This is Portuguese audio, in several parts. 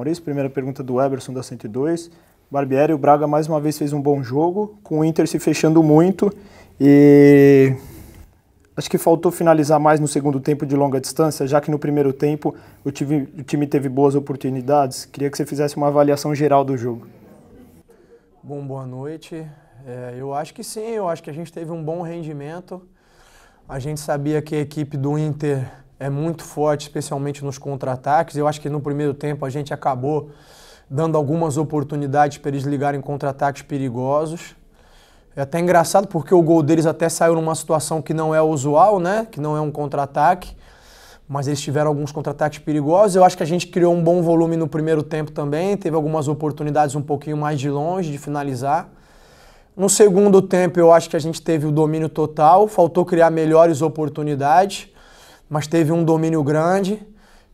Maurício. Primeira pergunta do Eberson, da 102. Barbieri, o Braga mais uma vez fez um bom jogo, com o Inter se fechando muito e acho que faltou finalizar mais no segundo tempo de longa distância, já que no primeiro tempo o time teve boas oportunidades. Queria que você fizesse uma avaliação geral do jogo. Bom, boa noite. Eu acho que sim, eu acho que a gente teve um bom rendimento. A gente sabia que a equipe do Inter é muito forte, especialmente nos contra-ataques. Eu acho que no primeiro tempo a gente acabou dando algumas oportunidades para eles ligarem contra-ataques perigosos. É até engraçado porque o gol deles até saiu numa situação que não é usual, né? Que não é um contra-ataque, mas eles tiveram alguns contra-ataques perigosos. Eu acho que a gente criou um bom volume no primeiro tempo também, teve algumas oportunidades um pouquinho mais de longe de finalizar. No segundo tempo eu acho que a gente teve o domínio total, faltou criar melhores oportunidades, mas teve um domínio grande.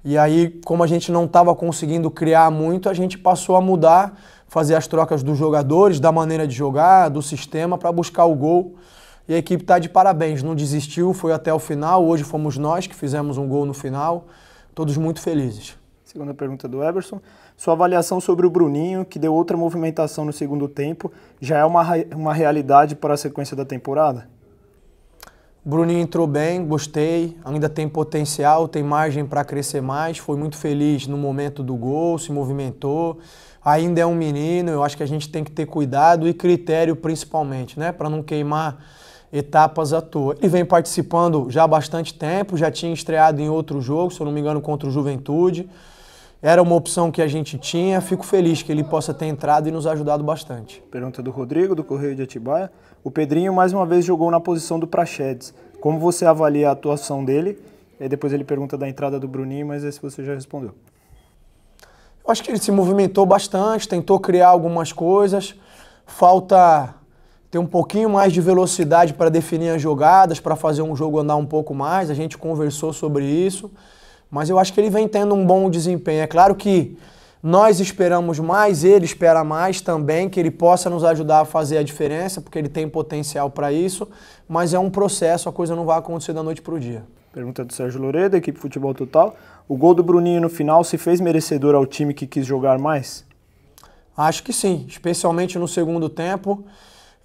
E aí, como a gente não estava conseguindo criar muito, a gente passou a mudar, fazer as trocas dos jogadores, da maneira de jogar, do sistema, para buscar o gol. E a equipe está de parabéns, não desistiu, foi até o final. Hoje fomos nós que fizemos um gol no final, todos muito felizes. Segunda pergunta do Eberson. Sua avaliação sobre o Bruninho, que deu outra movimentação no segundo tempo, já é uma realidade para a sequência da temporada? O Bruninho entrou bem, gostei, ainda tem potencial, tem margem para crescer mais, foi muito feliz no momento do gol, se movimentou, ainda é um menino, eu acho que a gente tem que ter cuidado e critério principalmente, né, para não queimar etapas à toa. Ele vem participando já há bastante tempo, já tinha estreado em outro jogo, se eu não me engano, contra o Juventude, era uma opção que a gente tinha, fico feliz que ele possa ter entrado e nos ajudado bastante. Pergunta do Rodrigo, do Correio de Atibaia. O Pedrinho mais uma vez jogou na posição do Praxedes. Como você avalia a atuação dele? E depois ele pergunta da entrada do Bruninho, mas esse você já respondeu. Eu acho que ele se movimentou bastante, tentou criar algumas coisas. Falta ter um pouquinho mais de velocidade para definir as jogadas, para fazer um jogo andar um pouco mais. A gente conversou sobre isso. Mas eu acho que ele vem tendo um bom desempenho. É claro que nós esperamos mais, ele espera mais também, que ele possa nos ajudar a fazer a diferença, porque ele tem potencial para isso, mas é um processo, a coisa não vai acontecer da noite para o dia. Pergunta do Sérgio Loureiro, da equipe Futebol Total. O gol do Bruninho no final se fez merecedor ao time que quis jogar mais? Acho que sim, especialmente no segundo tempo.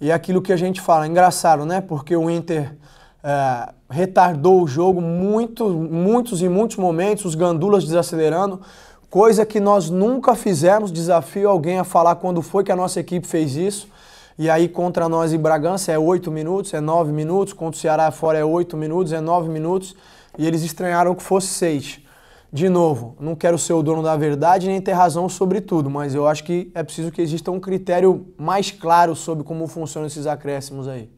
E é aquilo que a gente fala, engraçado, né? Porque o Inter retardou o jogo muitos momentos, os gandulas desacelerando, coisa que nós nunca fizemos. Desafio alguém a falar quando foi que a nossa equipe fez isso. E aí contra nós em Bragança é 8 minutos, é 9 minutos, contra o Ceará fora é 8 minutos, é 9 minutos, e eles estranharam que fosse 6. De novo, não quero ser o dono da verdade nem ter razão sobre tudo, mas eu acho que é preciso que exista um critério mais claro sobre como funcionam esses acréscimos aí.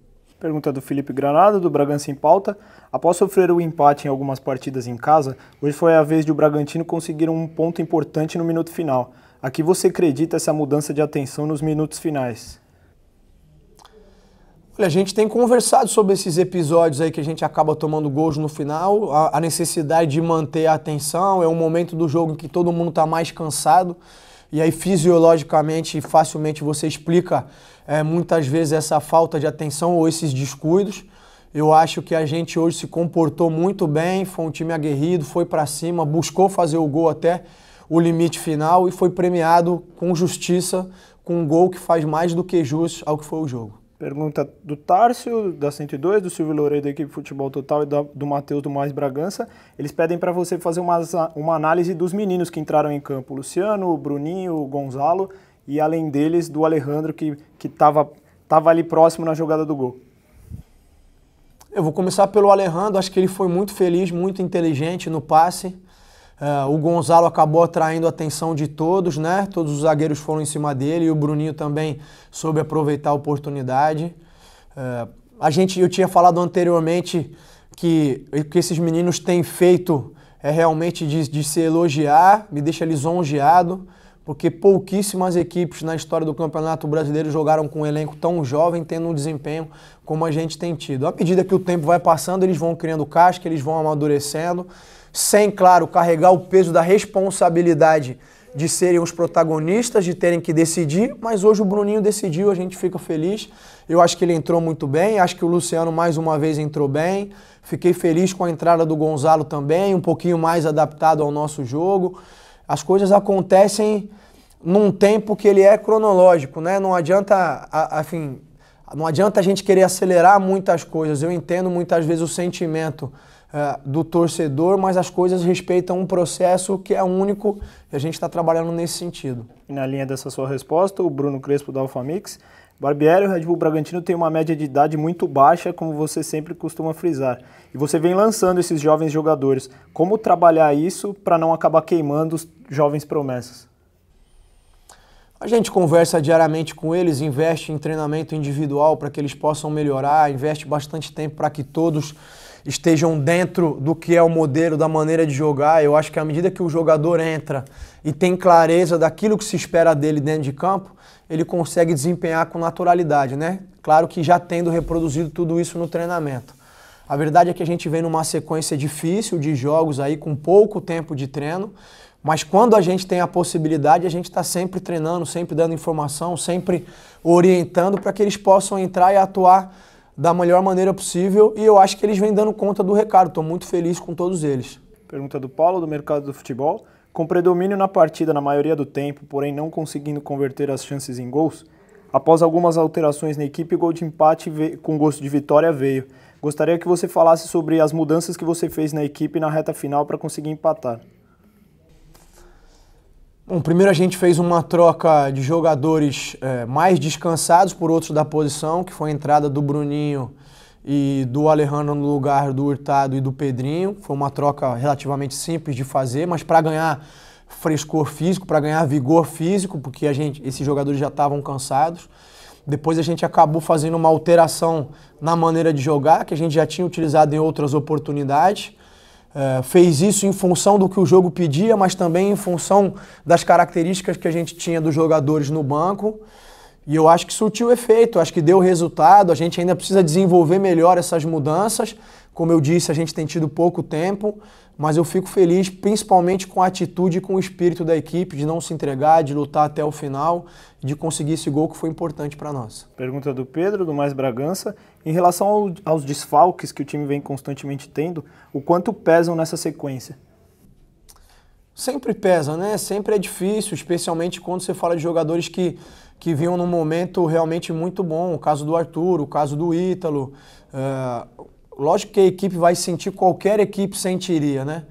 Pergunta do Felipe Granado, do Bragança em Pauta. Após sofrer o empate em algumas partidas em casa, hoje foi a vez de o Bragantino conseguir um ponto importante no minuto final. A que você acredita essa mudança de atenção nos minutos finais? Olha, a gente tem conversado sobre esses episódios aí que a gente acaba tomando gols no final, a necessidade de manter a atenção, é um momento do jogo em que todo mundo está mais cansado, e aí fisiologicamente e facilmente você explica muitas vezes essa falta de atenção ou esses descuidos. Eu acho que a gente hoje se comportou muito bem, foi um time aguerrido, foi para cima, buscou fazer o gol até o limite final e foi premiado com justiça, com um gol que faz mais do que jus ao que foi o jogo. Pergunta do Tárcio, da 102, do Silvio Loureiro, da equipe Futebol Total, e do Matheus, do Mais Bragança. Eles pedem para você fazer uma análise dos meninos que entraram em campo. O Luciano, o Bruninho, o Gonzalo e, além deles, do Alejandro, que estava ali próximo na jogada do gol. Eu vou começar pelo Alejandro, acho que ele foi muito feliz, muito inteligente no passe. O Gonzalo acabou atraindo a atenção de todos, né? Todos os zagueiros foram em cima dele e o Bruninho também soube aproveitar a oportunidade. Eu tinha falado anteriormente que o que esses meninos têm feito é realmente de se elogiar, me deixa lisonjeado, porque pouquíssimas equipes na história do Campeonato Brasileiro jogaram com um elenco tão jovem, tendo um desempenho como a gente tem tido. À medida que o tempo vai passando, eles vão criando casca, eles vão amadurecendo, sem, claro, carregar o peso da responsabilidade de serem os protagonistas, de terem que decidir, mas hoje o Bruninho decidiu, a gente fica feliz. Eu acho que ele entrou muito bem, acho que o Luciano mais uma vez entrou bem, fiquei feliz com a entrada do Gonzalo também, um pouquinho mais adaptado ao nosso jogo. as coisas acontecem num tempo que ele é cronológico, né? Não adianta, não adianta a gente querer acelerar muitas coisas. Eu entendo muitas vezes o sentimento do torcedor, mas as coisas respeitam um processo que é único e a gente está trabalhando nesse sentido. E na linha dessa sua resposta, o Bruno Crespo da Alphamix: Barbieri, o Red Bull Bragantino tem uma média de idade muito baixa, como você sempre costuma frisar. E você vem lançando esses jovens jogadores. Como trabalhar isso para não acabar queimando os jovens promessas? A gente conversa diariamente com eles, investe em treinamento individual para que eles possam melhorar, investe bastante tempo para que todos estejam dentro do que é o modelo, da maneira de jogar. Eu acho que à medida que o jogador entra e tem clareza daquilo que se espera dele dentro de campo, ele consegue desempenhar com naturalidade, né? Claro que já tendo reproduzido tudo isso no treinamento. A verdade é que a gente vem numa sequência difícil de jogos aí, com pouco tempo de treino, mas quando a gente tem a possibilidade, a gente está sempre treinando, sempre dando informação, sempre orientando para que eles possam entrar e atuar da melhor maneira possível, e eu acho que eles vêm dando conta do recado. Estou muito feliz com todos eles. Pergunta do Paulo, do Mercado do Futebol: com predomínio na partida na maioria do tempo, porém não conseguindo converter as chances em gols, após algumas alterações na equipe, o gol de empate com gosto de vitória veio. Gostaria que você falasse sobre as mudanças que você fez na equipe na reta final para conseguir empatar. Bom, primeiro a gente fez uma troca de jogadores mais descansados por outros da posição, que foi a entrada do Bruninho e do Alejandro no lugar do Hurtado e do Pedrinho. Foi uma troca relativamente simples de fazer, mas para ganhar frescor físico, para ganhar vigor físico, porque esses jogadores já estavam cansados. Depois a gente acabou fazendo uma alteração na maneira de jogar, que a gente já tinha utilizado em outras oportunidades. Fez isso em função do que o jogo pedia, mas também em função das características que a gente tinha dos jogadores no banco. E eu acho que surtiu efeito, acho que deu resultado. A gente ainda precisa desenvolver melhor essas mudanças. Como eu disse, a gente tem tido pouco tempo, mas eu fico feliz principalmente com a atitude e com o espírito da equipe, de não se entregar, de lutar até o final, de conseguir esse gol que foi importante para nós. Pergunta do Pedro, do Mais Bragança: em relação aos desfalques que o time vem constantemente tendo, o quanto pesam nessa sequência? Sempre pesa, né? Sempre é difícil, especialmente quando você fala de jogadores que vinham num momento realmente muito bom. O caso do Arthur, o caso do Ítalo. Lógico que a equipe vai sentir, qualquer equipe sentiria, né?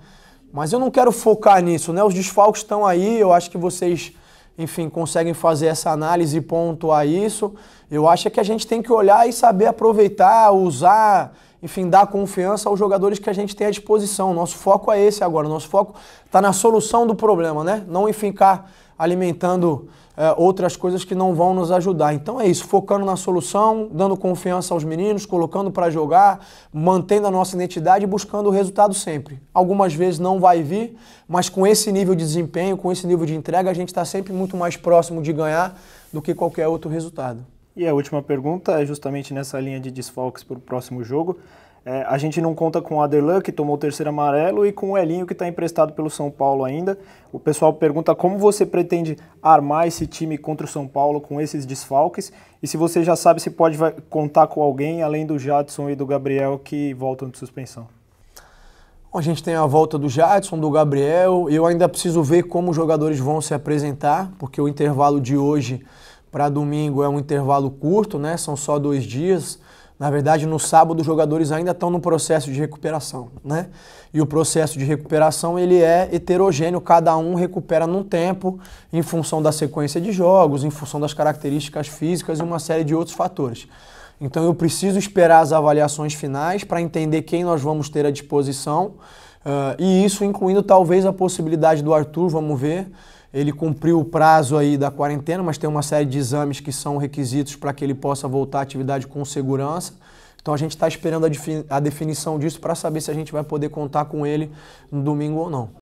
Mas eu não quero focar nisso, né? Os desfalques estão aí, eu acho que vocês, enfim, conseguem fazer essa análise e pontuar isso. Eu acho que a gente tem que olhar e saber aproveitar, usar, enfim, dar confiança aos jogadores que a gente tem à disposição. Nosso foco é esse agora, nosso foco está na solução do problema, né? Não em ficar alimentando outras coisas que não vão nos ajudar. Então é isso, focando na solução, dando confiança aos meninos, colocando para jogar, mantendo a nossa identidade e buscando o resultado sempre. Algumas vezes não vai vir, mas com esse nível de desempenho, com esse nível de entrega, a gente está sempre muito mais próximo de ganhar do que qualquer outro resultado. E a última pergunta é justamente nessa linha de desfalques para o próximo jogo. A gente não conta com o Aderlan, que tomou o terceiro amarelo, e com o Elinho, que está emprestado pelo São Paulo ainda. O pessoal pergunta como você pretende armar esse time contra o São Paulo com esses desfalques, e se você já sabe se pode contar com alguém, além do Jadson e do Gabriel, que voltam de suspensão. A gente tem a volta do Jadson, do Gabriel. Eu ainda preciso ver como os jogadores vão se apresentar, porque o intervalo de hoje para domingo é um intervalo curto, né? São só 2 dias. Na verdade, no sábado, os jogadores ainda estão no processo de recuperação, né? E o processo de recuperação, ele é heterogêneo, cada um recupera num tempo, em função da sequência de jogos, em função das características físicas e uma série de outros fatores. Então, eu preciso esperar as avaliações finais para entender quem nós vamos ter à disposição, e isso incluindo talvez a possibilidade do Arthur, vamos ver. Ele cumpriu o prazo aí da quarentena, mas tem uma série de exames que são requisitos para que ele possa voltar à atividade com segurança. Então a gente está esperando a definição disso para saber se a gente vai poder contar com ele no domingo ou não.